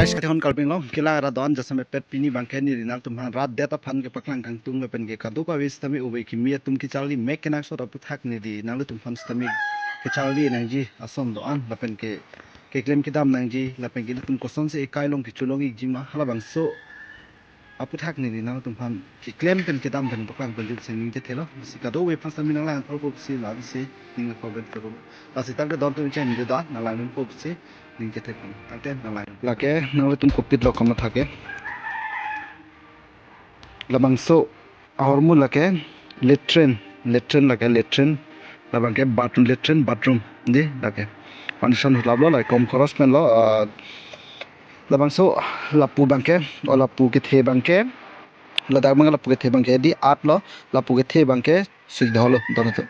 guys kati hon kalbing lo kila ra don jasa me pet pini bangke ni rinal tum han rat data fan ke paklang kang tung me pen ke kadu ka wis tami ube ki mia tum ki charli mek kenak so rapu thak ni di nang tum fan tami ke charli nang ji asom do an la pen ke claim ki dam nang ji la pen ki tum koson se kai long ki chulong ik ji ma hala bang so apu thak ni di nang tum fan ki claim pen ki dam pen paklang pen se ning te thelo si kadu we fan tami nang lang ko si la si ning ko ben ko la si tak don tum chen ni do na lang ko si ning ke the tang ten na lang la ke nang tum kopit lo kam thake labang so ahormu lake latrine lake latrine labang ke bathroom di lake foundation hilab lo like kom khoros pen lo labang so lapu bangke o lapu ke the bangke ladak mang lapu ke the bangke di at lo lapu ke the bangke sidho lo don to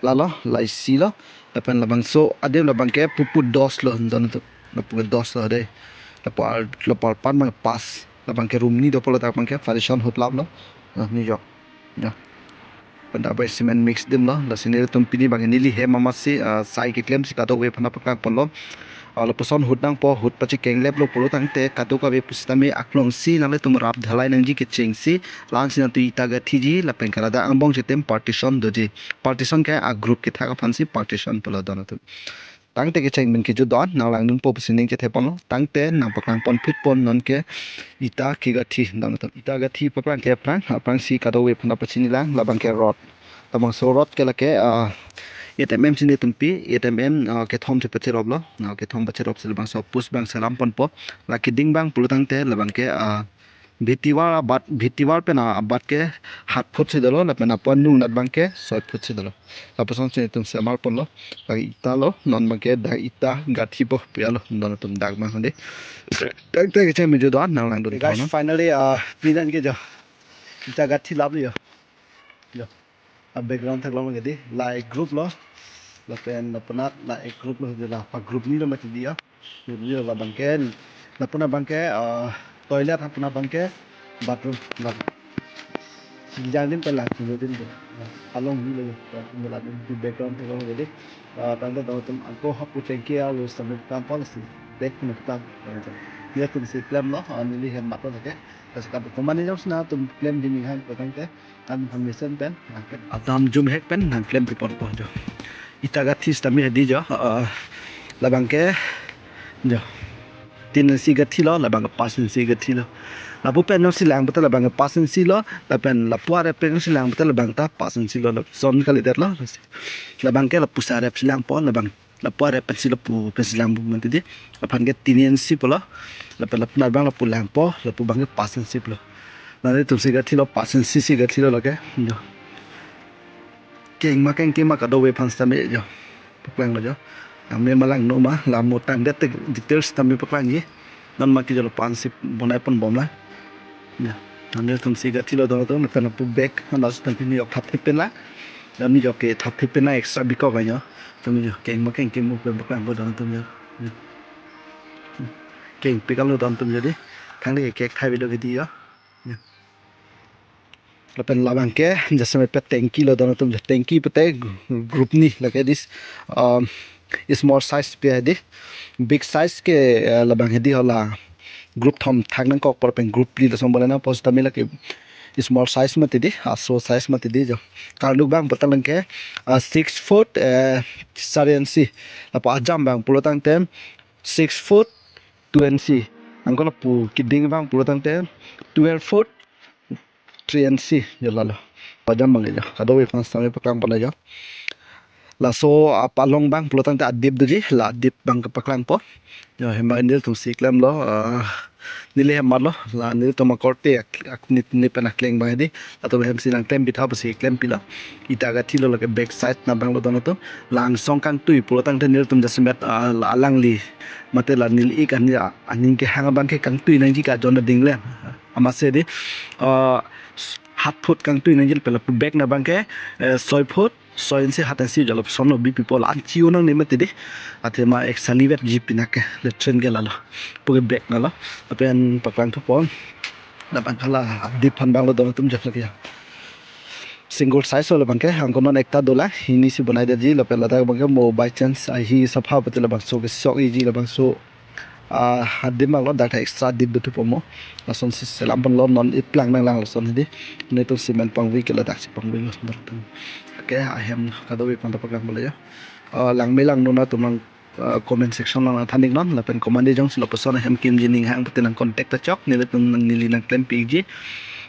la lo lai si lo lapan labang so adem labang ke pupu dos lo don to lapu dos lo de lapar pan mang pas labang ke room ni do polo tak bangke foundation hilab lo ni jo ya pada apa cement mix dim lo la sini tum pini bang ni li he mama si sai ke claim si ka do we phana pakak pon lo ala poson hudang po hud pachi keng lep lo polo tang te ka do ka we pustami aklong si nale tum rap dhalai nang ji ke ching si lan si na tu ita ga thi ji la pen kala da ambong jitem partition do ji partition ke a group ke tha ka phan si partition polo don tu tang te ke cheng min ke ju don na lang nun po posining ke the pon lo tang te na pakang pon fit pon non ke ita ki ga thi don tu ita ga thi pakang ke prang si ka do we phana pachi ni lang la bang ke rod tabang so rod ke la ke ATM sini tumpi ATM ke thom se peche rob lo ke thom peche rob se bang so push bang salam pon po la ke ding bang pulutang te la bang ke भीतिवार पे ना बात के हाथ फुट से दलो ना पे ना पन नुंग नट बंग के सॉट फुट से दलो la person se tum se mal pon lo la ita lo non bang ke da ita gathi po pe lo non tum dag bang hande tak tak che me jo don na lang do guys finally pinan ke jo ita gathi lab yo yo background thak lo nge di like group lo la pen la panat la ek group lo la pa group ni lo mati dia ni la bangke la puna bangke toilet apuna bangke bathroom la jangan din pala din along ni lo la din background thak lo nge di tanda do tum anko hapu thank you lo samit kam policy back ni tam dia tum si plan lo ni li hem mat lo ke tas ka komani jos na tum plan din han patang te an information pen atam jum hek pen nan plan report po jo ita gathis tami di jo labang ke jo tin si gathi lo labang pas si gathi lo lapu pen no silang betul labang pas si lo lapen lapuare pen silang betul labang ta pas si lo son kali det lo labang ke lapu sare silang pon labang lapuare pen si lapu pen silang bu menti di lapan ke tinian si polo lapen lapu narbang lapu lang po lapu bang ke pas si polo nanti tu si gathi lo pas si gathi lo ke jo keng ma ka do we pan sta me jo paklang lo jo amne malang no ma la mo tang det details tami paklang ye non ma ki jo pan si bonai pon bom la ya nanti tu si gathi lo do to na pen pu back na sta pin yo thap pen la dan ni jo ke thap pen na extra bi ko ga yo tu jo keng ma mo pe paklang bo don tu jo keng pe ka lo don tu jo di thang le ke khai bi lo ke di yo lapen labang ke jasa me pe tanki lo dono tum tanki pete group ni lage this small size pe di big size ke labang hedi hola group thom thaknang ko por pen group li som bolana post tamila ke small size mate di so size mate di jo karluk bang patalang ke 6 foot sariansi apa ajam bang pulotang tem 6 foot 2 nc angkola pu kiding bang pulotang tem 12 foot 3 nc yo lalo pajam bang jo kado we pan same pakang pala jo la so apalong bang pulotang ta adip duji la adip bang paklang po yo hema indil tum siklam lo nile hemar lo la nile to makorte ak ni pen akleng bang di ato hem silang tem bitha pasi klem pila ita ga thilo lo ke back side na bang lo dono to lang song kang tui pulotang ta nil tum jasmet alang li mate la nil ik aning ke hang bang ke kang tui nang ji ka jon dingle amase di half foot kang tui nang jil pela back na bang ke 6 foot 6 inch hat inch jalo sono bi people an chiu nang nemate di ate ma ek salivet ji pinak le train ke lalo puge back na lo apen paklang thu pon na bang khala dip phan bang lo don tum jap lagi single size lo bang ke angko non ekta dola hini si banai de ji lo pela da bang ke mo by chance hi safa patela bang so ke sok ji lo bang so hadim ang lo data extra dip betu pomo lason si selam pang lo non it lang nang lang lason hidi ne to cement pang wi kala dak si pang wi los bertan okay I am kado wi pang tapak lang boleh ya lang me lang nona tumang comment section lang thanik non la pen command jong silo person hem kim jining hang petinang contact ta chok ni le tum nang nili nang claim pg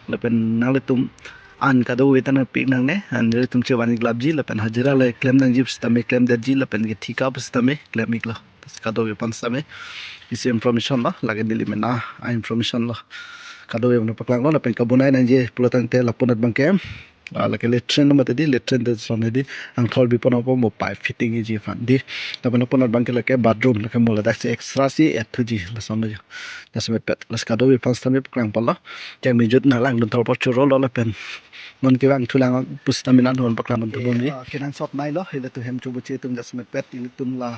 la pen nang le tum an kado wi tan pig nang ne an le tum chewani glab ji la pen hajira le claim nang jip stame claim dat ji la pen ge thika stame claim ikla kado wi pan stame isi information lah lagi dili mena information lah kado yang paklang lo pen kabunai nan je pulatang te lapunat bangkem lagi letren nama tadi letren te son di ang thol bi pon apa mo pipe fitting ji fan di tapi lapunat bangke lagi bathroom lagi mo ladak si extra si ethu ji la son jo jasme pet las kado bi pan stame paklang pala jang mi jut na lang dun thol churo lo la pen non ki bang thulang pustaminan hon paklang mon tu bom ni kenan sot nai lo hile tu hem chu bu che tum jasme pet ini tum la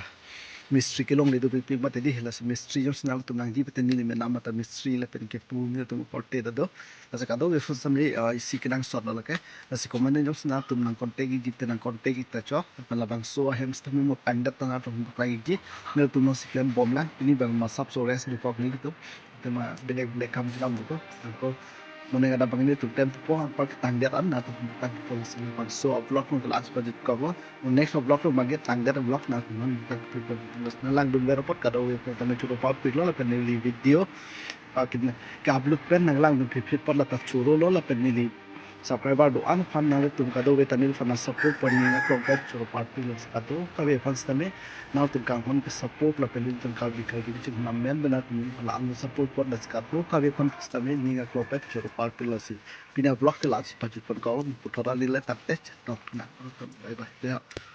mystery ke long le do pik mate di hela mystery jom snal tu nang ji peten ni me nama ta mystery le pen ke pu ni tu porte da do asa ka do we fu samri isi ke nang sot la ke asa komande jom snal tu nang kontek ji te nang kontek ta cho mala bang so hem sta mo pandat ta na tu ka ji ne tu no siklem bom la ini bang masap so res ni pok ni tu tema belek kam jam tu ko mone ada bang ini tu tem po pak tangdet an na tu tang po sini pak so upload mo kelas budget ko next vlog tu mage tangdet vlog na tu na lang dun vero pot kado we ta me chuto pop pik lo la pen ni video kin ka upload pen nang lang dun fit pot la ta churo lo la pen ni subscriber do an fan na tum kado we tanil fan na support pon ni na ko ka churo pop pik lo kado ka we fans tame na tum kang hon ke support la pen tum ka bi ka gi chim na men bena tum la an support pot la kado ka we fan tame ni ga ko pek churo pop pik lo si pina vlog ke la si pa chut pon ko putora ni le tapte not na bye bye